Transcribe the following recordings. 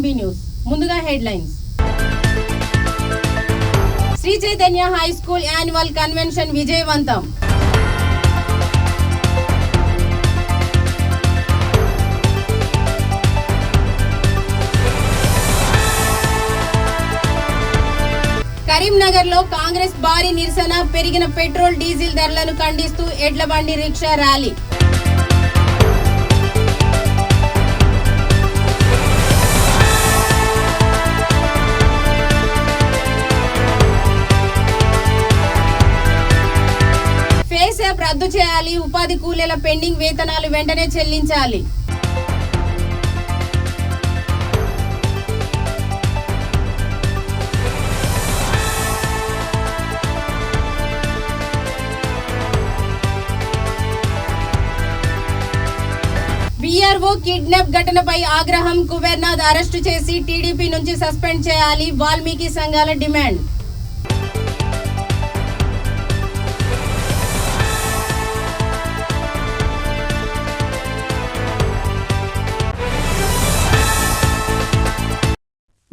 RB news. ముందుగా headlines. Sri Chaitanya high school annual convention విజయవంతం. కరీంనగర్ లో కాంగ్రెస్ భారీ నిరసన. పెరిగిన పెట్రోల్ డీజిల్ ధరలను ఖండిస్తూ ఎడ్ల బండి రిక్షా ర్యాలీ. ఫేస్ యాప్ రద్దు చేయాలి. ఉపాధి కూలీల పెండింగ్ వేతనాలు వెంటనే చెల్లించాలి. వీఆర్ఓ కిడ్నాప్ ఘటనపై ఆగ్రహం. కుబేర్నాథ్ అరెస్టు చేసి టీడీపీ నుంచి సస్పెండ్ చేయాలి. వాల్మీకి సంఘాల డిమాండ్.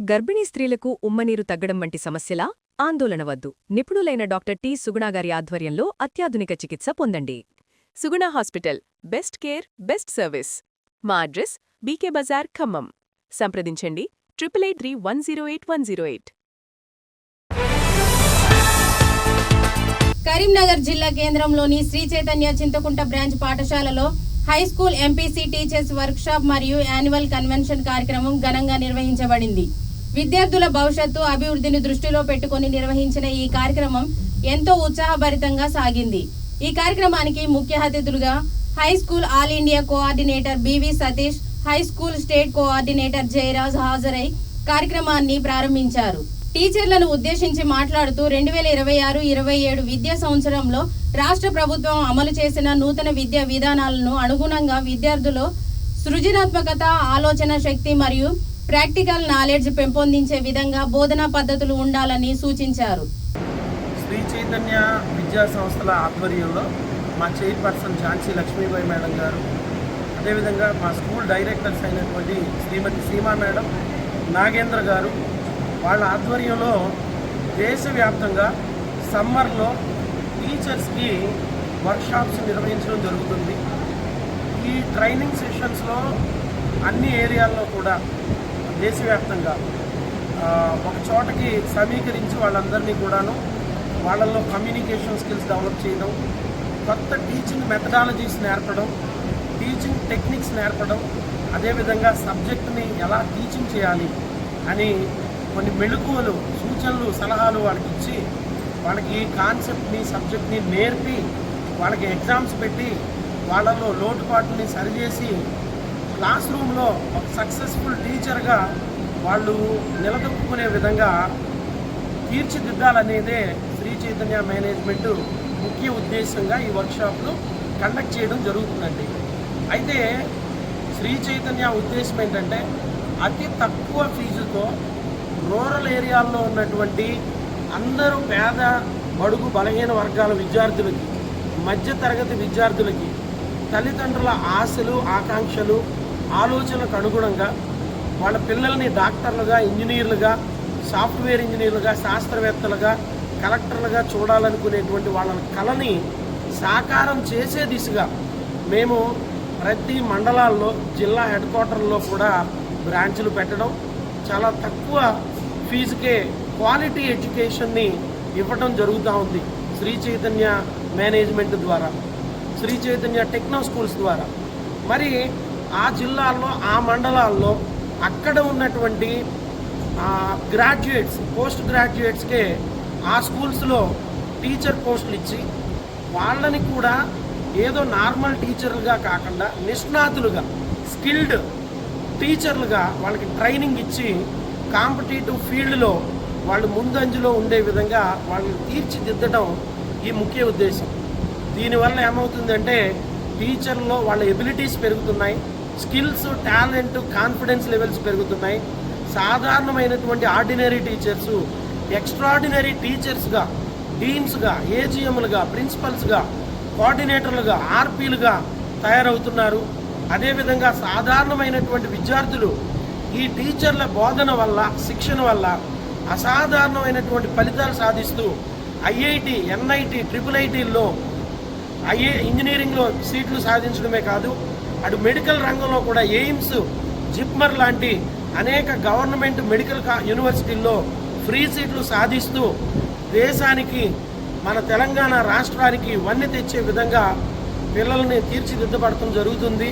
గర్భిణీ స్త్రీలకు ఉమ్మనీరు తగ్గడం వంటి సమస్యలా? ఆందోళన వద్దు. నిపుణులైన డాక్టర్ టి. సుగుణ గారి ఆధ్వర్యంలో అత్యాధునిక చికిత్స పొందండి. Suguna hospital, best care, best service. మా అడ్రస్ బీకే బజార్, ఖమ్మం. సంప్రదించండి 8831081108. కరీంనగర్ జిల్లా కేంద్రంలోని శ్రీ చైతన్య చింతకుంట బ్రాంచ్ పాఠశాలలో హైస్కూల్ ఎంపీసీ టీచర్స్ వర్క్షాప్ మరియు యాన్యువల్ కన్వెన్షన్ కార్యక్రమం ఘనంగా నిర్వహించబడింది. విద్యార్థుల భవిష్యత్తు అభివృద్ధిని దృష్టిలో పెట్టుకుని నిర్వహించిన ఈ కార్యక్రమం ఎంతో ఉత్సాహభరితంగా సాగింది. ఈ కార్యక్రమానికి ముఖ్య అతిథులుగా high school all India coordinator BV Satish, high school state coordinator Jayaraj హాజరై కార్యక్రమాన్ని ప్రారంభించారు. టీచర్లను ఉద్దేశించి మాట్లాడుతూ 2026-27 విద్యా సంవత్సరంలో రాష్ట్ర ప్రభుత్వం అమలు చేసిన నూతన విద్యా విధానాలను అనుగుణంగా విద్యార్థులు సృజనాత్మకత, ఆలోచన శక్తి మరియు ప్రాక్టికల్ నాలెడ్జ్ పెంపొందించే విధంగా బోధనా పద్ధతులు ఉండాలని సూచించారు. శ్రీ చైతన్య విద్యా సంస్థల ఆధ్వర్యంలో మా చైర్పర్సన్ ఝాన్సీ లక్ష్మీబాయి మేడం గారు, అదేవిధంగా మా స్కూల్ డైరెక్టర్స్ అయినటువంటి శ్రీమతి సీమా మేడం, నాగేంద్ర గారు, వాళ్ళ ఆధ్వర్యంలో దేశవ్యాప్తంగా సమ్మర్లో టీచర్స్కి వర్క్షాప్స్ నిర్వహించడం జరుగుతుంది. ఈ ట్రైనింగ్ సెషన్స్లో అన్ని ఏరియాల్లో కూడా దేశవ్యాప్తంగా ఒక చోటకి సమీకరించి వాళ్ళందరినీ కూడాను వాళ్ళల్లో కమ్యూనికేషన్ స్కిల్స్ డెవలప్ చేయడం, కొత్త టీచింగ్ మెథడాలజీస్ నేర్పడం, టీచింగ్ టెక్నిక్స్ నేర్పడం, అదేవిధంగా సబ్జెక్ట్ని ఎలా టీచింగ్ చేయాలి అని కొన్ని మెళుకువలు, సూచనలు, సలహాలు వాళ్ళకి ఇచ్చి వాళ్ళకి ఈ కాన్సెప్ట్ని, సబ్జెక్ట్ని నేర్పి వాళ్ళకి ఎగ్జామ్స్ పెట్టి వాళ్ళలో లోటుపాట్లని సరిచేసి క్లాస్ రూమ్లో ఒక సక్సెస్ఫుల్ టీచర్గా వాళ్ళు నిలదొక్కునే విధంగా తీర్చిదిద్దాలనేదే శ్రీ చైతన్య మేనేజ్మెంట్ ముఖ్య ఉద్దేశంగా ఈ వర్క్షాప్ను కండక్ట్ చేయడం జరుగుతుందండి. అయితే శ్రీ చైతన్య ఉద్దేశం ఏంటంటే అతి తక్కువ ఫీజుతో రూరల్ ఏరియాల్లో ఉన్నటువంటి అందరూ పేద, బడుగు, బలహీన వర్గాల విద్యార్థులకి, మధ్యతరగతి విద్యార్థులకి తల్లిదండ్రుల ఆశలు, ఆకాంక్షలు, ఆలోచనలకు అనుగుణంగా వాళ్ళ పిల్లల్ని డాక్టర్లుగా, ఇంజనీర్లుగా, సాఫ్ట్వేర్ ఇంజనీర్లుగా, శాస్త్రవేత్తలుగా, కలెక్టర్లుగా చూడాలనుకునేటువంటి వాళ్ళ కళని సాకారం చేసే దిశగా మేము ప్రతి మండలాల్లో, జిల్లా హెడ్ క్వార్టర్లో కూడా బ్రాంచ్లు పెట్టడం, చాలా తక్కువ ఫీజుకే క్వాలిటీ ఎడ్యుకేషన్ని ఇవ్వడం జరుగుతూ ఉంది శ్రీ చైతన్య మేనేజ్మెంట్ ద్వారా, శ్రీ చైతన్య టెక్నో స్కూల్స్ ద్వారా. మరి ఆ జిల్లాల్లో, ఆ మండలాల్లో అక్కడ ఉన్నటువంటి గ్రాడ్యుయేట్స్, పోస్ట్ గ్రాడ్యుయేట్స్కే ఆ స్కూల్స్లో టీచర్ పోస్టులు ఇచ్చి వాళ్ళని కూడా ఏదో నార్మల్ టీచర్లుగా కాకుండా నిష్ణాతులుగా, స్కిల్డ్ టీచర్లుగా వాళ్ళకి ట్రైనింగ్ ఇచ్చి కాంపిటేటివ్ ఫీల్డ్లో వాళ్ళు ముందంజలో ఉండే విధంగా వాళ్ళని తీర్చిదిద్దడం ఈ ముఖ్య ఉద్దేశం. దీనివల్ల ఏమవుతుందంటే టీచర్లో వాళ్ళ ఎబిలిటీస్ పెరుగుతున్నాయి, స్కిల్స్, టాలెంట్, కాన్ఫిడెన్స్ లెవెల్స్ పెరుగుతున్నాయి. సాధారణమైనటువంటి ఆర్డినరీ టీచర్స్ ఎక్స్ట్రాడినరీ టీచర్స్గా, డీన్స్గా, ఏజీఎంలుగా, ప్రిన్సిపల్స్గా, కోఆర్డినేటర్లుగా, ఆర్పీలుగా తయారవుతున్నారు. అదేవిధంగా సాధారణమైనటువంటి విద్యార్థులు ఈ టీచర్ల బోధన వల్ల, శిక్షణ వల్ల అసాధారణమైనటువంటి ఫలితాలు సాధిస్తూ ఐఐటి, ఎన్ఐటి, IIITల్లో ఇంజనీరింగ్లో సీట్లు సాధించడమే కాదు, అటు మెడికల్ రంగంలో కూడా ఎయిమ్స్, జిప్మర్ లాంటి అనేక గవర్నమెంట్ మెడికల్ యూనివర్సిటీల్లో ఫ్రీ సీట్లు సాధిస్తూ దేశానికి, మన తెలంగాణ రాష్ట్రానికి వన్నె తెచ్చే విధంగా పిల్లల్ని తీర్చిదిద్దబడటం జరుగుతుంది.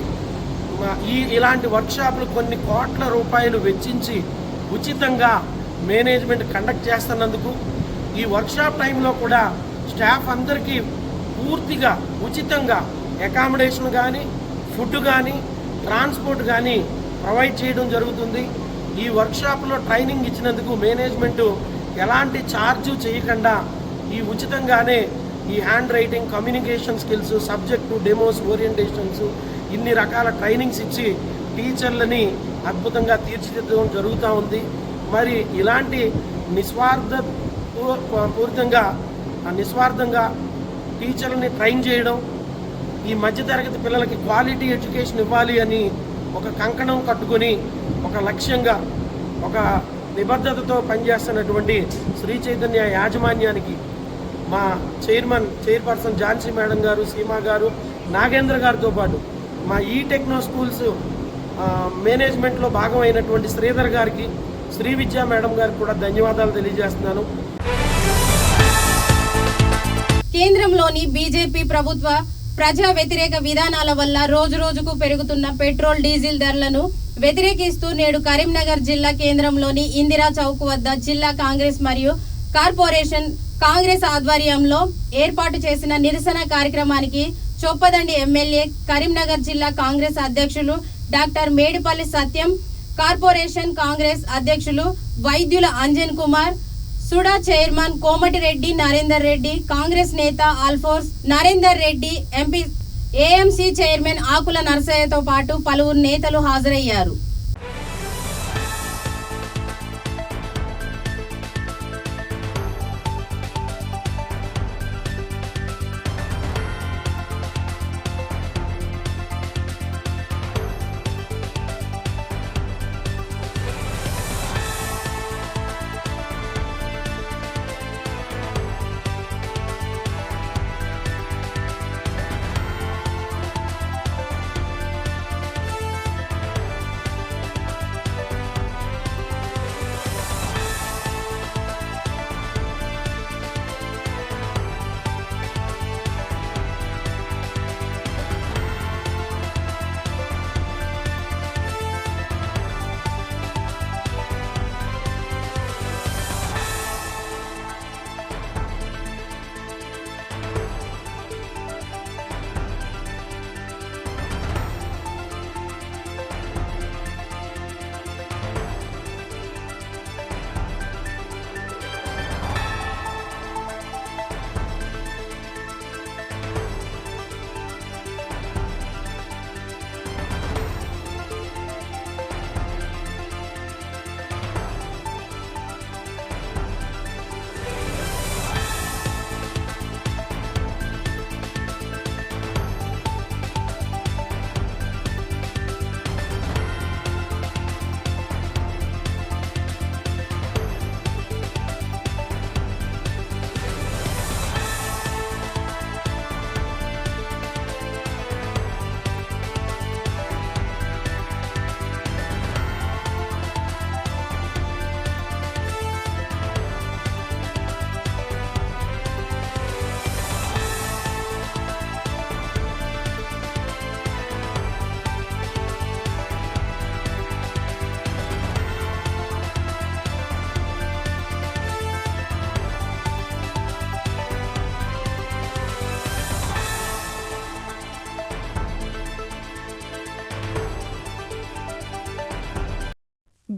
ఇలాంటి వర్క్షాపులు కొన్ని కోట్ల రూపాయలు వెచ్చించి ఉచితంగా మేనేజ్మెంట్ కండక్ట్ చేస్తున్నందుకు, ఈ వర్క్షాప్ టైంలో కూడా స్టాఫ్ అందరికీ పూర్తిగా ఉచితంగా అకామిడేషన్ కానీ, ఫుడ్ కానీ, ట్రాన్స్పోర్ట్ కానీ ప్రొవైడ్ చేయడం జరుగుతుంది. ఈ వర్క్షాప్లో ట్రైనింగ్ ఇచ్చినందుకు మేనేజ్మెంటు ఎలాంటి ఛార్జు చేయకుండా ఈ ఉచితంగానే ఈ hand writing, communication skills, subject, demos, orientations, ఇన్ని రకాల ట్రైనింగ్స్ ఇచ్చి టీచర్లని అద్భుతంగా తీర్చిదిద్దడం జరుగుతూ ఉంది. మరి ఇలాంటి నిస్వార్థంగా టీచర్లని ట్రైన్ చేయడం, ఈ మధ్యతరగతి పిల్లలకి క్వాలిటీ ఎడ్యుకేషన్ ఇవ్వాలి అని ఒక కంకణం కట్టుకొని, ఒక లక్ష్యంగా, ఒక నిబద్ధతతో పనిచేస్తున్నటువంటి శ్రీ చైతన్య యాజమాన్యానికి మా చైర్పర్సన్ ఝాన్సీ మేడం గారు, సీమా గారు, నాగేంద్ర గారితో పాటు మా ఈ టెక్నో స్కూల్స్ మేనేజ్మెంట్లో భాగమైనటువంటి శ్రీధర్ గారికి, శ్రీ విద్యా మేడం గారికి కూడా ధన్యవాదాలు తెలియజేస్తున్నాను. కేంద్రంలోని బీజేపీ ప్రభుత్వ ప్రజా వ్యతిరేక విధానాల వల్ల రోజురోజుకు పెరుగుతున్న పెట్రోల్, డీజిల్ ధరలను వ్యతిరేకిస్తూ నేడు కరీంనగర్ జిల్లా కేంద్రంలోని ఇందిరా చౌక్ వద్ద జిల్లా కాంగ్రెస్ మరియు కార్పొరేషన్ కాంగ్రెస్ ఆధ్వర్యంలో ఏర్పాటు చేసిన నిరసన కార్యక్రమానికి చొప్పదండి ఎమ్మెల్యే, కరీంనగర్ జిల్లా కాంగ్రెస్ అధ్యక్షులు డాక్టర్ మేడిపల్లి సత్యం, కార్పొరేషన్ కాంగ్రెస్ అధ్యక్షులు వైద్యుల అంజన్ కుమార్, సుడా చైర్మన్ కోమటిరెడ్డి నరేందర్ రెడ్డి, కాంగ్రెస్ నేత Alphores Narender Reddy, MP AMC chairman Akula నరసయ్యతో పాటు పలువురు నేతలు హాజరయ్యారు.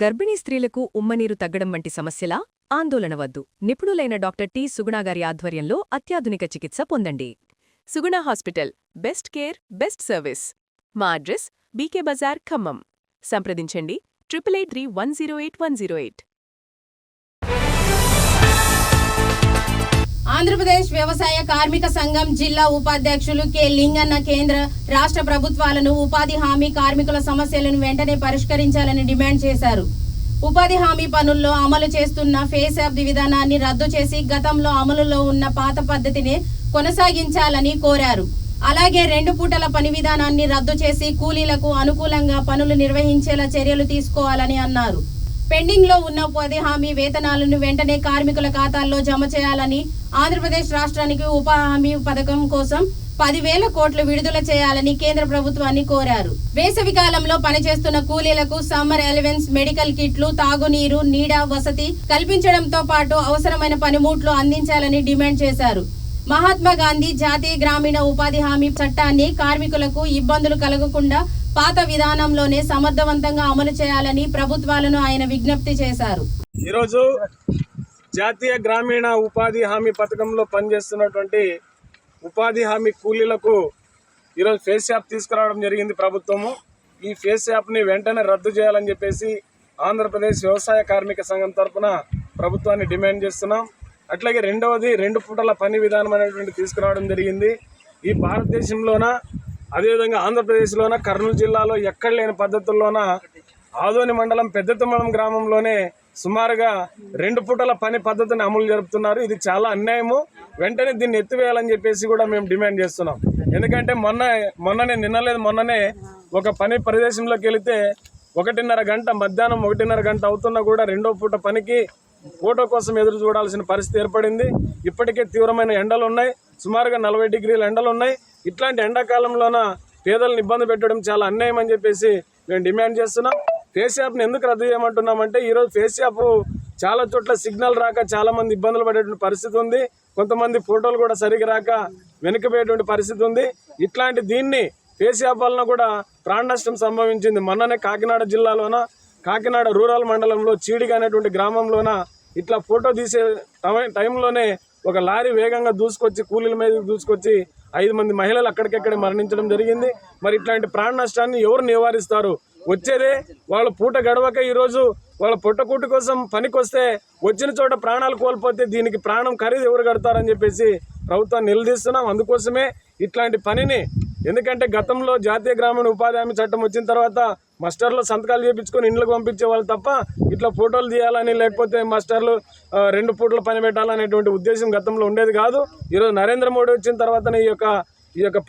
గర్భిణీ స్త్రీలకు ఉమ్మనీరు తగ్గడం వంటి సమస్యలా? ఆందోళన వద్దు. నిపుణులైన డాక్టర్ టి. సుగుణాగారి ఆధ్వర్యంలో అత్యాధునిక చికిత్స పొందండి. Suguna hospital, best care, best service. మా అడ్రస్ బీకే బజార్, ఖమ్మం. సంప్రదించండి 8831081108. ఆంధ్రప్రదేశ్ వ్యవసాయ కార్మిక సంఘం జిల్లా ఉపాధ్యక్షులు కె లింగన్న కేంద్ర రాష్ట్ర ప్రభుత్వాలను ఉపాధి హామీ కార్మికుల సమస్యలను వెంటనే పరిష్కరించాలని డిమాండ్ చేశారు. ఉపాధి హామీ పనుల్లో అమలు చేస్తున్న ఫేస్ యాప్ విధానాన్ని రద్దు చేసి గతంలో అమలులో ఉన్న పాత పద్ధతిని కొనసాగించాలని కోరారు. అలాగే 2 పూటల పని విధానాన్ని రద్దు చేసి కూలీలకు అనుకూలంగా పనులు నిర్వహించేలా చర్యలు తీసుకోవాలని అన్నారు. పెండింగ్ లో ఉన్న ఉపాధి హామీ వేతనాలను వెంటనే కార్మికుల ఖాతాల్లో జమ చేయాలని, ఆంధ్రప్రదేశ్ రాష్ట్రానికి ఉపాధి హామీ పథకం కోసం 10,000 కోట్లు విడుదల చేయాలని కేంద్ర ప్రభుత్వాన్ని కోరారు. వేసవి కాలంలో పనిచేస్తున్న కూలీలకు సమ్మర్ అలవెన్స్, మెడికల్ కిట్లు, తాగునీరు, నీడ వసతి కల్పించడంతో పాటు అవసరమైన పనిముట్లు అందించాలని డిమాండ్ చేశారు. మహాత్మా గాంధీ జాతీయ గ్రామీణ ఉపాధి హామీ చట్టాన్ని కార్మికులకు ఇబ్బందులు కలగకుండా పాత విధానంలోనే సమర్థవంతంగా అమలు చేయాలని ప్రభుత్వాలను ఆయన విజ్ఞప్తి చేశారు. ఈరోజు జాతీయ గ్రామీణ ఉపాధి హామీ పథకంలో పనిచేస్తున్నటువంటి ఉపాధి హామీ కూలీలకు ఈరోజు ఫేస్ యాప్ తీసుకురావడం జరిగింది ప్రభుత్వము. ఈ ఫేస్ యాప్ని వెంటనే రద్దు చేయాలని చెప్పేసి ఆంధ్రప్రదేశ్ వ్యవసాయ కార్మిక సంఘం తరఫున ప్రభుత్వాన్ని డిమాండ్ చేస్తున్నాం. అట్లాగే రెండవది 2 పూటల పని విధానం అనేటువంటి తీసుకురావడం జరిగింది. ఈ భారతదేశంలోన అదేవిధంగా ఆంధ్రప్రదేశ్లోన కర్నూలు జిల్లాలో ఎక్కడ లేని పద్ధతుల్లోన ఆదోని మండలం పెద్దతుమ్మలం గ్రామంలోనే సుమారుగా 2 పూటల పని పద్ధతిని అమలు జరుపుతున్నారు. ఇది చాలా అన్యాయము. వెంటనే దీన్ని ఎత్తివేయాలని చెప్పేసి కూడా మేము డిమాండ్ చేస్తున్నాం. ఎందుకంటే మొన్ననే ఒక పని ప్రదేశంలోకి వెళితే 1.5 గంట మధ్యాహ్నం 1.5 గంట అవుతున్నా కూడా 2వ పూట పనికి ఫోటో కోసం ఎదురు చూడాల్సిన పరిస్థితి ఏర్పడింది. ఇప్పటికే తీవ్రమైన ఎండలు ఉన్నాయి, సుమారుగా 40 డిగ్రీల ఎండలు ఉన్నాయి. ఇట్లాంటి ఎండాకాలంలోన పేదలను ఇబ్బంది పెట్టడం చాలా అన్యాయం అని చెప్పేసి మేము డిమాండ్ చేస్తున్నాం. ఫేస్ యాప్ని ఎందుకు రద్దు చేయమంటున్నామంటే ఈరోజు ఫేస్ యాప్ చాలా చోట్ల సిగ్నల్ రాక చాలా మంది ఇబ్బందులు పడేటువంటి పరిస్థితి ఉంది. కొంతమంది ఫోటోలు కూడా సరిగా రాక వెనుకబోయేటువంటి పరిస్థితి ఉంది. ఇట్లాంటి దీన్ని ఫేస్ యాప్ వలన కూడా ప్రాణ నష్టం సంభవించింది. మొన్ననే కాకినాడ జిల్లాలోన కాకినాడ రూరల్ మండలంలో చీడిగా అనేటువంటి గ్రామంలోన ఇట్లా ఫోటో తీసే టైంలోనే ఒక లారీ వేగంగా దూసుకొచ్చి కూలీల మీద దూసుకొచ్చి 5 మంది మహిళలు అక్కడికక్కడే మరణించడం జరిగింది. మరి ఇట్లాంటి ప్రాణ నష్టాన్ని ఎవరు నివారిస్తారు? వచ్చేదే వాళ్ళు పూట గడవక ఈరోజు వాళ్ళ పొట్టకూటి కోసం పనికొస్తే వచ్చిన చోట ప్రాణాలు కోల్పోతే దీనికి ప్రాణం ఖరీదు ఎవరు కడతారని చెప్పేసి ప్రభుత్వాన్ని నిలదీస్తున్నాం. అందుకోసమే ఇట్లాంటి పనిని, ఎందుకంటే గతంలో జాతీయ గ్రామీణ ఉపాధి హామీ చట్టం వచ్చిన తర్వాత మాస్టర్లు సంతకాలు చేయించుకొని ఇండ్లకు పంపించే వాళ్ళు తప్ప ఇట్లా ఫోటోలు తీయాలని లేకపోతే మాస్టర్లు 2 పూటల పని పెట్టాలనేటువంటి ఉద్దేశం గతంలో ఉండేది కాదు. ఈరోజు నరేంద్ర మోడీ వచ్చిన తర్వాతనే ఈ యొక్క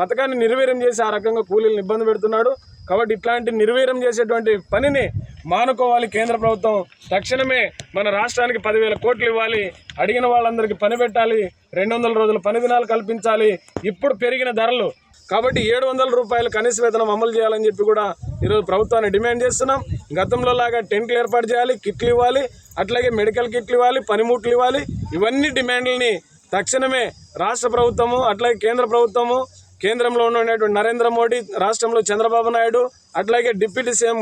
పథకాన్ని నిర్వీర్యం చేసి ఆ రకంగా కూలీలను ఇబ్బంది పెడుతున్నాడు. కాబట్టి ఇట్లాంటి నిర్వీర్యం చేసేటువంటి పనిని మానుకోవాలి కేంద్ర ప్రభుత్వం. తక్షణమే మన రాష్ట్రానికి 10,000 కోట్లు ఇవ్వాలి, అడిగిన వాళ్ళందరికీ పని పెట్టాలి, 200 రోజుల పని దినాలు కల్పించాలి. ఇప్పుడు పెరిగిన ధరలు కాబట్టి 700 రూపాయలు కనీస వేతనం అమలు చేయాలని చెప్పి కూడా ఈరోజు ప్రభుత్వాన్ని డిమాండ్ చేస్తున్నాం. గతంలో లాగా టెంట్లు ఏర్పాటు చేయాలి, కిట్లు ఇవ్వాలి, అట్లాగే మెడికల్ కిట్లు ఇవ్వాలి, పనిముట్లు ఇవ్వాలి. ఇవన్నీ డిమాండ్లని తక్షణమే రాష్ట్ర ప్రభుత్వము అట్లాగే కేంద్ర ప్రభుత్వము, కేంద్రంలో ఉన్నటువంటి నరేంద్ర మోడీ, రాష్ట్రంలో చంద్రబాబు నాయుడు, అట్లాగే డిప్యూటీ సీఎం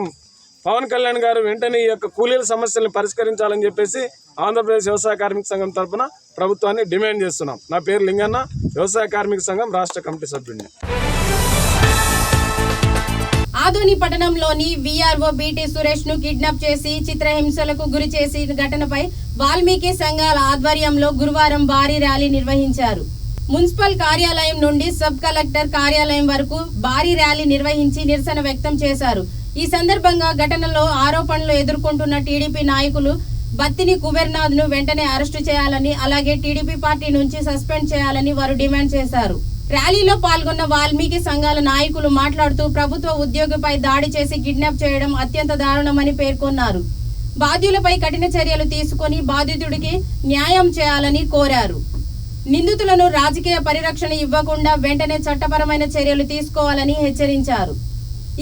పవన్ కళ్యాణ్ గారు వెంటనే ఈ యొక్క కూలీల సమస్యలను పరిష్కరించాలని చెప్పేసి ఆంధ్రప్రదేశ్ వ్యవసాయ కార్మిక సంఘం తరఫున ప్రభుత్వాన్ని డిమాండ్ చేస్తున్నాం. నా పేరు లింగన్న, వ్యవసాయ కార్మిక సంఘం రాష్ట్ర కమిటీ సభ్యుడిని. ఆదోని పట్టణంలోని వీఆర్ఓ బీటీ సురేష్ ను కిడ్నాప్ చేసి చిత్రహింసలకు గురి చేసి ఘటనపై వాల్మీకి సంఘాల ఆధ్వర్యంలో గురువారం భారీ ర్యాలీ నిర్వహించారు. మున్సిపల్ కార్యాలయం నుండి సబ్ కలెక్టర్ కార్యాలయం వరకు భారీ ర్యాలీ నిర్వహించి నిరసన వ్యక్తం చేశారు. ఈ సందర్భంగా ఘటనలో ఆరోపణలు ఎదుర్కొంటున్న టీడీపీ నాయకులు బత్తిని కుబేర్నాథ్ ను వెంటనే అరెస్టు చేయాలని, అలాగే టీడీపీ పార్టీ నుంచి సస్పెండ్ చేయాలని వారు డిమాండ్ చేశారు. ర్యాలీలో పాల్గొన్న వాల్మీకి సంఘాల నాయకులు మాట్లాడుతూ ప్రభుత్వ ఉద్యోగిపై దాడి చేసి కిడ్నాప్ చేయడం అత్యంత దారుణమని పేర్కొన్నారు. బాధ్యులపై కఠిన చర్యలు తీసుకొని బాధితుడికి న్యాయం చేయాలని కోరారు. నిందితులను రాజకీయ పరిరక్షణ ఇవ్వకుండా వెంటనే చట్టపరమైన చర్యలు తీసుకోవాలని హెచ్చరించారు.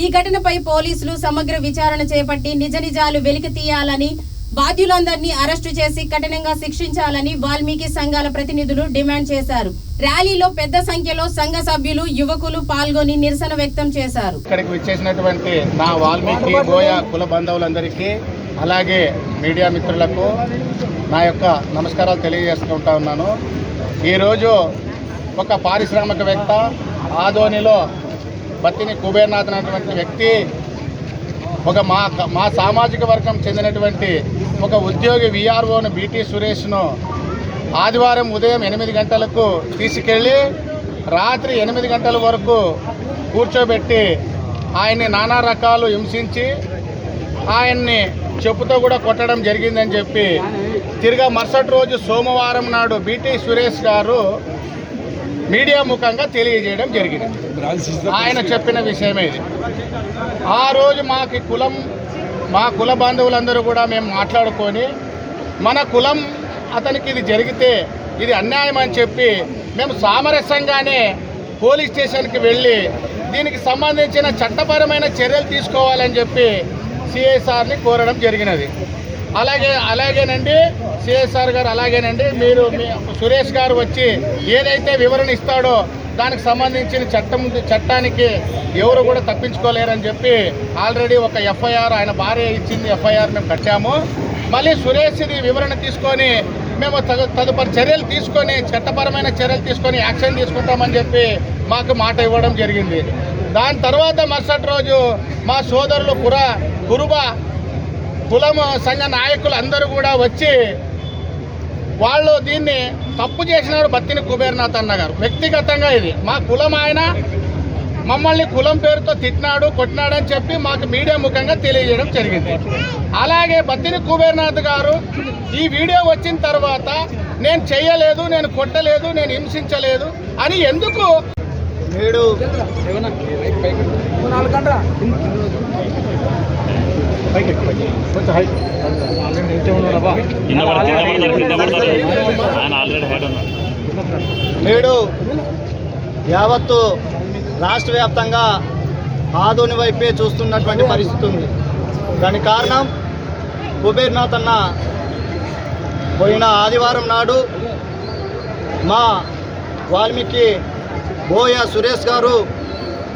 ఈ ఘటనపై పోలీసులు సమగ్ర విచారణ చేపట్టి నిజ నిజాలు వెలికి తీయాలని, బాధ్యులందరినీ అరెస్టు చేసి కఠినంగా శిక్షించాలని వాల్మీకి సంఘాల ప్రతినిధులు డిమాండ్ చేశారు. ర్యాలీలో పెద్ద సంఖ్యలో సంఘ సభ్యులు, యువకులు పాల్గొని నిరసన వ్యక్తం చేశారు. ఇక్కడికి విచ్చేసినటువంటి నా వాల్మీకి బోయ కుల బంధువులందరికీ, అలాగే మీడియా మిత్రులకు నా యొక్క నమస్కారాలు తెలియజేసుకుంటా ఉన్నాను. ఈరోజు ఒక పారిశ్రామికవేత్త ఆదోనిలో బత్తిని కుబేర్నాథ్ అనేటువంటి వ్యక్తి ఒక మా సామాజిక వర్గం చెందినటువంటి ఒక ఉద్యోగి వీఆర్ఓను బీటీ సురేష్ను ఆదివారం ఉదయం 8 గంటలకు తీసుకెళ్ళి రాత్రి 8 గంటల వరకు కూర్చోబెట్టి ఆయన్ని నానా రకాలు హింసించి ఆయన్ని చెప్పుతో కూడా కొట్టడం జరిగిందని చెప్పి తిరిగా మరుసటి రోజు సోమవారం నాడు బీటీ సురేష్ గారు మీడియా ముఖంగా తెలియజేయడం జరిగింది. ఆయన చెప్పిన విషయమే ఇది. ఆ రోజు మా కుల బాంధవులందరూ కూడా మేము మాట్లాడుకొని మన కులం అతనికి ఇది జరిగితే ఇది అన్యాయం అని చెప్పి మేము సామరస్యంగానే పోలీస్ స్టేషన్కి వెళ్ళి దీనికి సంబంధించిన చట్టపరమైన చర్యలు తీసుకోవాలని చెప్పి సిఐ సార్ని కోరడం జరిగినది. అలాగేనండి సిఐ సార్ గారు అలాగేనండి మీరు సురేష్ గారు వచ్చి ఏదైతే వివరణ ఇస్తాడో దానికి సంబంధించిన చట్టానికి ఎవరు కూడా తప్పించుకోలేరని చెప్పి ఆల్రెడీ ఒక ఎఫ్ఐఆర్ ఆయన భార్య ఇచ్చింది, ఎఫ్ఐఆర్ మేము కట్టాము. మళ్ళీ సురేష్ ఇది వివరణ తీసుకొని మేము తదుపరి చర్యలు తీసుకొని చట్టపరమైన చర్యలు తీసుకొని యాక్షన్ తీసుకుంటామని చెప్పి మాకు మాట ఇవ్వడం జరిగింది. దాని తర్వాత మరుసటి రోజు మా సోదరులు కురుబ కులం సంఘ నాయకులు అందరూ కూడా వచ్చి వాళ్ళు దీన్ని తప్పు చేసినాడు బత్తిని కుబేర్నాథ్ అన్న గారు. వ్యక్తిగతంగా ఇది మా కులం, ఆయన మమ్మల్ని కులం పేరుతో తిట్టినాడు కొట్టినాడు అని చెప్పి మాకు మీడియా ముఖంగా తెలియజేయడం జరిగింది. అలాగే బత్తిని కుబేర్నాథ్ గారు ఈ వీడియో వచ్చిన తర్వాత నేను చెయ్యలేదు, నేను కొట్టలేదు, నేను హింసించలేదు అని ఎందుకు నేడు నేడు యావత్తు రాష్ట్ర వ్యాప్తంగా ఆదోని వైపే చూస్తున్నటువంటి పరిస్థితి ఉంది. దానికి కారణం కుబేర్నాథ్ అన్న పోయిన ఆదివారం నాడు మా వాల్మీకి బోయ సురేష్ గారు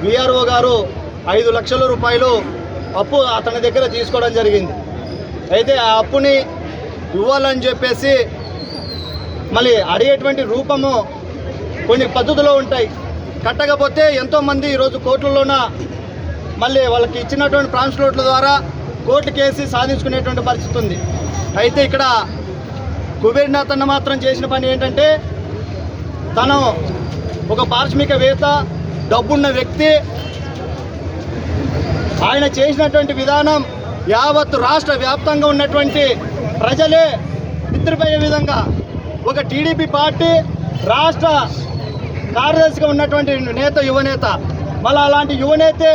విఆర్ఓ గారు 5 లక్షల రూపాయలు అప్పు అతని దగ్గర తీసుకోవడం జరిగింది. అయితే ఆ అప్పుని ఇవ్వాలని చెప్పేసి మళ్ళీ అడిగేటువంటి రూపము కొన్ని పద్ధతులు ఉంటాయి. కట్టకపోతే ఎంతోమంది ఈరోజు కోర్టుల్లోన మళ్ళీ వాళ్ళకి ఇచ్చినటువంటి ట్రాన్స్పోర్ట్ల ద్వారా కోర్టు కేసి సాధించుకునేటువంటి పరిస్థితి ఉంది. అయితే ఇక్కడ కుబేర్నాథ్ అన్న మాత్రం చేసిన పని ఏంటంటే తను ఒక పారిశ్రామికవేత్త, డబ్బున్న వ్యక్తి. ఆయన చేసినటువంటి విధానం యావత్తు రాష్ట్ర వ్యాప్తంగా ఉన్నటువంటి ప్రజలే నిద్రపోయే విధంగా ఒక టీడీపీ పార్టీ రాష్ట్ర కార్యదర్శిగా ఉన్నటువంటి నేత, యువనేత, మళ్ళీ అలాంటి యువనేతే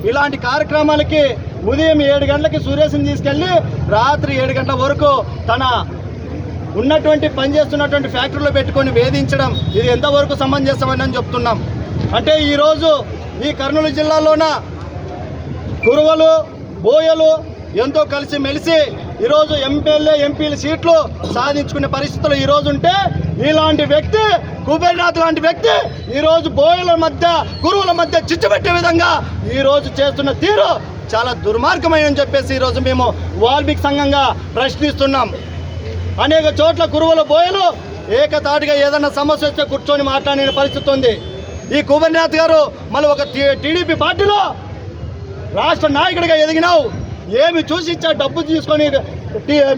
ఇలాంటి కార్యక్రమాలకి ఉదయం 7 గంటలకి సురేష్ని తీసుకెళ్ళి రాత్రి 7 గంటల వరకు తన ఉన్నటువంటి పనిచేస్తున్నటువంటి ఫ్యాక్టరీలో పెట్టుకొని వేధించడం ఇది ఎంతవరకు సమంజసమని చెప్తున్నాం. అంటే ఈరోజు ఈ కర్నూలు జిల్లాలోన కురువలు బోయలు ఎంతో కలిసి మెలిసి ఈరోజు ఎంపీల సీట్లు సాధించుకునే పరిస్థితులు ఈరోజు ఉంటే ఇలాంటి వ్యక్తి కుబేర్నాథ్ లాంటి వ్యక్తి ఈరోజు బోయల మధ్య కురువుల మధ్య చిచ్చు పెట్టే విధంగా ఈరోజు చేస్తున్న తీరు చాలా దుర్మార్గమైనని చెప్పేసి ఈరోజు మేము వాల్మీకి సంఘంగా ప్రశ్నిస్తున్నాం. అనేక చోట్ల కురువుల బోయలు ఏకతాటిగా ఏదన్నా సమస్య వస్తే కూర్చొని మాట్లాడిన పరిస్థితి ఉంది. ఈ కుబేర్నాథ్ గారు మళ్ళీ ఒక టీడీపీ పార్టీలో రాష్ట్ర నాయకుడిగా ఎదిగినావు, ఏమి చూసి ఇచ్చా డబ్బు తీసుకొని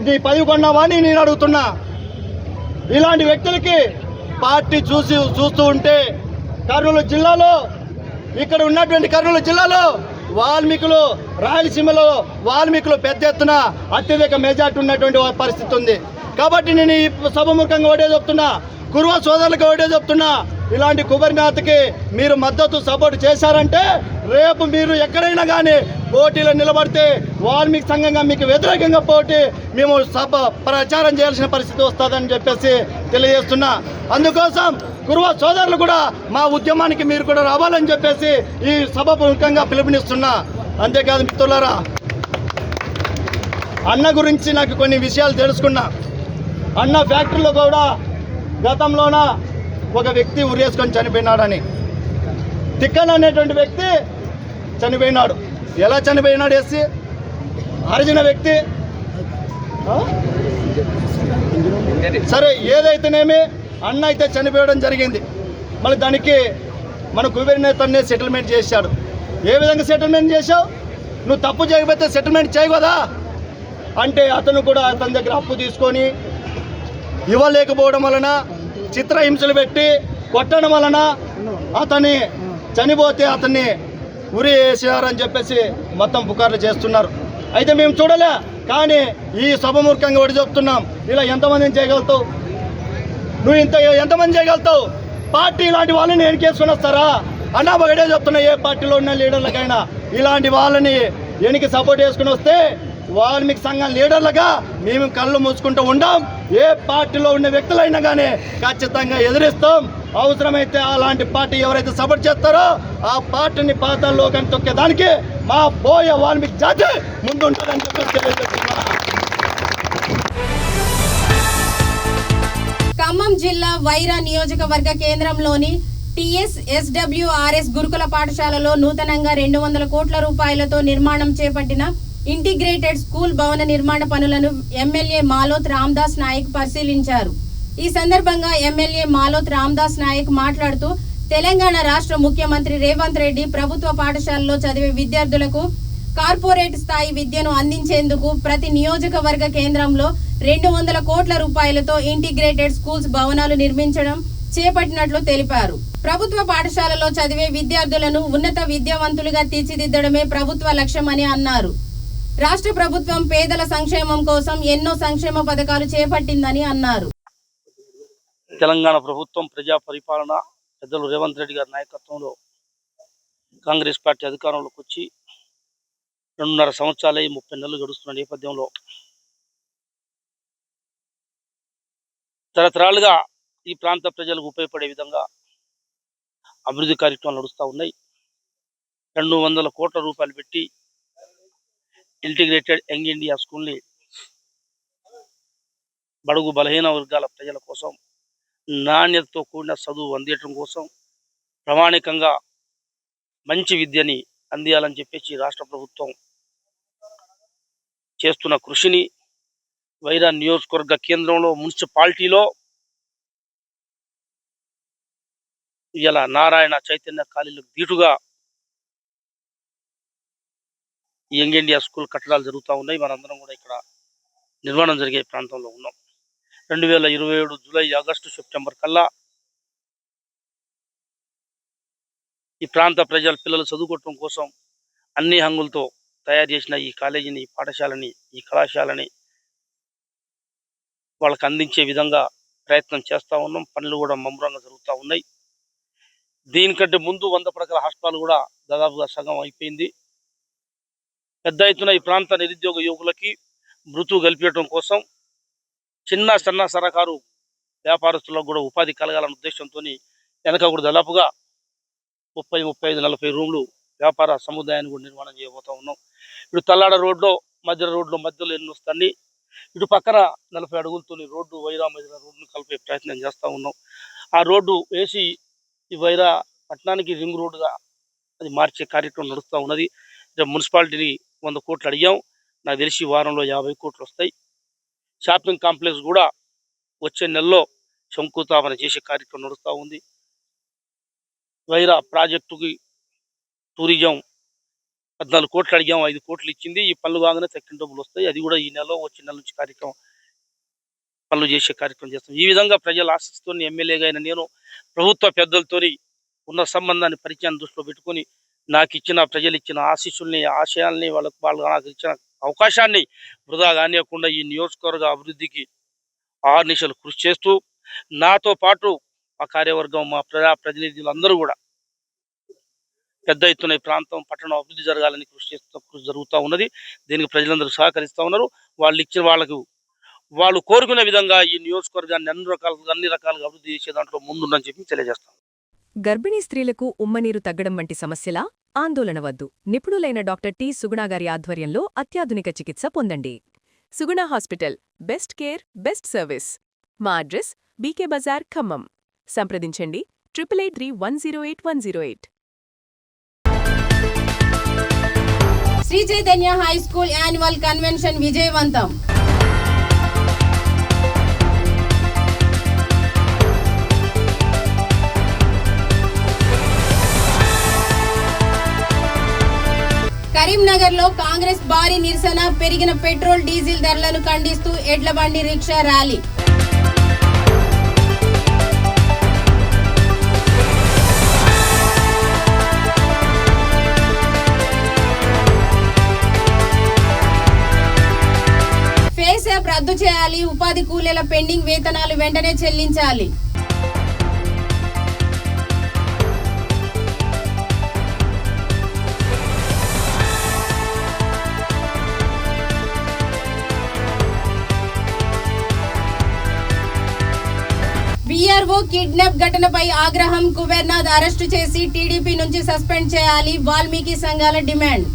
నీ పదవి కొన్నావా అని నేను అడుగుతున్నా. ఇలాంటి వ్యక్తులకి పార్టీ చూస్తూ ఉంటే కర్నూలు జిల్లాలో ఇక్కడ ఉన్నటువంటి కర్నూలు జిల్లాలో వాల్మీకులు రాయలసీమలో వాల్మీకులు పెద్ద ఎత్తున అత్యధిక మెజార్టీ ఉన్నటువంటి పరిస్థితి ఉంది. కాబట్టి నేను ఈ సభముఖంగా ఒకటే చెప్తున్నా, కురువ సోదరులకు ఒకటే చెప్తున్నా, ఇలాంటి కుబేర్నాథ్కి మీరు మద్దతు సపోర్ట్ చేశారంటే రేపు మీరు ఎక్కడైనా కానీ పోటీలో నిలబడితే వాల్మీకి సంఘంగా మీకు వ్యతిరేకంగా మేము ప్రచారం చేయాల్సిన పరిస్థితి వస్తుందని చెప్పేసి తెలియజేస్తున్నా. అందుకోసం కురువ సోదరులు కూడా మా ఉద్యమానికి మీరు కూడా రావాలని చెప్పేసి ఈ సభాముఖంగా పిలుపునిస్తున్నా. అంతేకాదు మిత్రులారా, అన్న గురించి నాకు కొన్ని విషయాలు తెలుసుకున్నా. అన్న ఫ్యాక్టరీలో కూడా గతంలోన ఒక వ్యక్తి ఉరేసుకొని చనిపోయినాడని, తిక్కన్ అనేటువంటి వ్యక్తి చనిపోయినాడు. ఎలా చనిపోయినాడు? ఎస్సీ హరిజన వ్యక్తి. సరే, ఏదైతేనేమి అన్న అయితే చనిపోయడం జరిగింది. మళ్ళీ దానికి మన కుబేర్నాథ్ సెటిల్మెంట్ చేశాడు. ఏ విధంగా సెటిల్మెంట్ చేశావు? నువ్వు తప్పు చేయకపోతే సెటిల్మెంట్ చేయకూడదా అంటే అతను కూడా అతని దగ్గర అప్పు తీసుకొని ఇవ్వలేకపోవడం వలన చిత్రహింసలు పెట్టి కొట్టడం వలన అతన్ని చనిపోతే అతన్ని ఉరి వేసారని చెప్పేసి మొత్తం పుకార్లు చేస్తున్నారు. అయితే మేము చూడలే, కానీ ఈ సభమూర్ఖంగా ఒకటి చెప్తున్నాం, ఇలా ఎంతమందిని చేయగలుగుతావు? నువ్వు ఎంతమంది చేయగలుగుతావు? పార్టీ ఇలాంటి వాళ్ళని ఎన్నికేసుకుని వస్తారా అన్నా? ఒకటే చెప్తున్నా, ఏ పార్టీలో ఉన్న లీడర్లకైనా ఇలాంటి వాళ్ళని ఎనికి సపోర్ట్ చేసుకుని వస్తే వాల్మీకి సంఘం లీడర్లుగా మేము కళ్ళు మూసుకుంటూ ఉండాం. ఏ పార్టీలో ఉన్న వ్యక్తులైనా కానీ ఖచ్చితంగా ఎదిరిస్తాం. అవసరమైతే అలాంటి పార్టీ ఎవరైతే సపోర్ట్ చేస్తారో ఆ పార్టీని పాతాల్లోకి తొక్కేదానికి మా బోయ వాల్మీకి జాతి ముందుంటుందని చెప్పి తెలియజేస్తున్నా. ఖమ్మం జిల్లా వైరా నియోజకవర్గ కేంద్రంలోని TSSWRS గురుకుల పాఠశాలలో నూతనంగా 200 కోట్ల రూపాయలతో నిర్మాణం చేపట్టిన ఇంటిగ్రేటెడ్ స్కూల్ భవన నిర్మాణ పనులను ఎమ్మెల్యే మాలోత్ రామ్దాస్ నాయక్ పరిశీలించారు. ఈ సందర్భంగా ఎమ్మెల్యే మాలోత్ రామ్దాస్ నాయక్ మాట్లాడుతూ, తెలంగాణ రాష్ట్ర ముఖ్యమంత్రి రేవంత్ రెడ్డి ప్రభుత్వ పాఠశాలలో చదివే విద్యార్థులకు కార్పొరేట్ స్థాయి విద్యను అందించేందుకు ప్రతి నియోజకవర్గ కేంద్రంలో 200 కోట్ల రూపాయలతో ఇంటిగ్రేటెడ్ స్కూల్స్ భవనాలు నిర్మించడం చేపట్టినట్లు తెలిపారు. ప్రభుత్వ పాఠశాలలో చదివే విద్యార్థులను ఉన్నత విద్యావంతులుగా తీర్చిదిద్దడమే ప్రభుత్వ లక్ష్యమని అన్నారు. రాష్ట్ర ప్రభుత్వం పేదల సంక్షేమం కోసం ఎన్నో సంక్షేమ పథకాలు చేపట్టిందని అన్నారు. తెలంగాణ ప్రభుత్వం ప్రజా పరిపాలన పెద్దలు రేవంత్ రెడ్డి గారి నాయకత్వంలో కాంగ్రెస్ పార్టీ అధికారంలోకి వచ్చి 2.5 సంవత్సరాలై 30 నెలలు గడుస్తున్న నేపథ్యంలో తరతరాలుగా ఈ ప్రాంత ప్రజలకు ఉపయోగపడే విధంగా అభివృద్ధి కార్యక్రమాలు నడుస్తూ ఉన్నాయి. 200 కోట్ల రూపాయలు పెట్టి ఇంటిగ్రేటెడ్ యంగ్ ఇండియా స్కూల్ని బడుగు బలహీన వర్గాల ప్రజల కోసం నాణ్యతతో కూడిన చదువు అందించడం కోసం ప్రామాణికంగా మంచి విద్యని అందియాలని చెప్పేసి రాష్ట్ర ప్రభుత్వం చేస్తున్న కృషిని వైరా నియోజకవర్గ కేంద్రంలో మున్సిపాలిటీలో ఇలా నారాయణ చైతన్య కాలేజీలకు దీటుగా యంగ్ ఇండియా స్కూల్ కట్టడాలు జరుగుతూ ఉన్నాయి. మనందరం కూడా ఇక్కడ నిర్మాణం జరిగే ప్రాంతంలో ఉన్నాం. 2027 జూలై, ఆగస్టు, సెప్టెంబర్ కల్లా ఈ ప్రాంత ప్రజల పిల్లలు చదువుకోవటం కోసం అన్ని హంగులతో తయారు చేసిన ఈ కాలేజీని, ఈ పాఠశాలని, ఈ కళాశాలని వాళ్ళకి అందించే విధంగా ప్రయత్నం చేస్తూ ఉన్నాం. పనులు కూడా ముమ్మరంగా జరుగుతూ ఉన్నాయి. దీనికంటే ముందు 100 పడకల హాస్పిటల్ కూడా దాదాపుగా సగం అయిపోయింది. పెద్ద ఎత్తున ఈ ప్రాంత నిరుద్యోగ యువకులకి మృతువు కల్పించడం కోసం చిన్న సన్న సరకారు వ్యాపారస్తులకు కూడా ఉపాధి కలగాలన్న ఉద్దేశంతో వెనక కూడా దాదాపుగా 30, 35, 40 రూమ్లు వ్యాపార సముదాయాన్ని కూడా నిర్మాణం చేయబోతా ఉన్నాం. ఇటు తల్లాడ రోడ్లో మధ్యలో ఎన్ని వస్తాయి, ఇటు పక్కన 40 అడుగులతో రోడ్డు వైరా మధ్యలో రోడ్డును కలిపే ప్రయత్నం చేస్తూ ఉన్నాం. ఆ రోడ్డు వేసి ఈ వైరా పట్టణానికి రింగ్ రోడ్డుగా అది మార్చే కార్యక్రమం నడుస్తూ ఉన్నది. మున్సిపాలిటీని 100 కోట్లు అడిగాం. నాకు తెలిసి వారంలో 50 కోట్లు వస్తాయి. షాపింగ్ కాంప్లెక్స్ కూడా వచ్చే నెలలో శంకుస్థాపన చేసే కార్యక్రమం నడుస్తూ ఉంది. వైరా ప్రాజెక్టుకి టూరిజం 14 కోట్లు అడిగాం, 5 కోట్లు ఇచ్చింది. ఈ పనులు కాగానే తక్కిన డబ్బులు వస్తాయి. అది కూడా ఈ నెలలో వచ్చే నెల నుంచి కార్యక్రమం పనులు చేసే కార్యక్రమం చేస్తాం. ఈ విధంగా ప్రజల ఆశిస్తూ ఎమ్మెల్యేగా అయిన నేను ప్రభుత్వ పెద్దలతో ఉన్న సంబంధాన్ని పరిచయాన్ని దృష్టిలో పెట్టుకుని నాకు ఇచ్చిన ప్రజలు ఇచ్చిన ఆశీస్సుల్ని, ఆశయాల్ని, వాళ్ళు నాకు ఇచ్చిన అవకాశాన్ని వృధా కానియకుండా ఈ నియోజకవర్గ అభివృద్ధికి ఆర్నిశలు కృషి చేస్తూ నాతో పాటు మా కార్యవర్గం, మా ప్రజాప్రతినిధులు అందరూ కూడా పెద్ద ఎత్తున ఈ ప్రాంతం పట్టణం అభివృద్ధి జరగాలని కృషి జరుగుతూ ఉన్నది. దీనికి ప్రజలందరూ సహకరిస్తూ ఉన్నారు. వాళ్ళు కోరుకునే విధంగా ఈ నియోజకవర్గాన్ని అన్ని రకాలుగా అభివృద్ధి చేసే దాంట్లో ముందుందని చెప్పి తెలియజేస్తాం. గర్భిణీ స్త్రీలకు ఉమ్మనీరు తగ్గడం వంటి సమస్యలా? ఆందోళన వద్దు. నిపుణులైన డాక్టర్ టి. సుగుణ గారి ఆధ్వర్యంలో అత్యాధునిక చికిత్స పొందండి. Suguna hospital, best care, best service. మా అడ్రస్ బీకే బజార్, ఖమ్మం. సంప్రదించండి 883108 Sri Chaitanya high school annual convention విజయవంతం. కరీంనగర్లో కాంగ్రెస్ భారీ నిరసన. పెరిగిన పెట్రోల్, డీజిల్ ధరలను ఖండిస్తూ ఎడ్లబండి, రిక్షా ర్యాలీ. రద్దు చేయాలి. ఉపాధి కూలీల పెండింగ్ వేతనాలు వెంటనే చెల్లించాలి. వీఆర్ఓ కిడ్నాప్ ఘటనపై ఆగ్రహం. కుబేర్నాథ్ అరెస్టు చేసి టీడీపీ నుంచి సస్పెండ్ చేయాలి. వాల్మీకి సంఘాల డిమాండ్.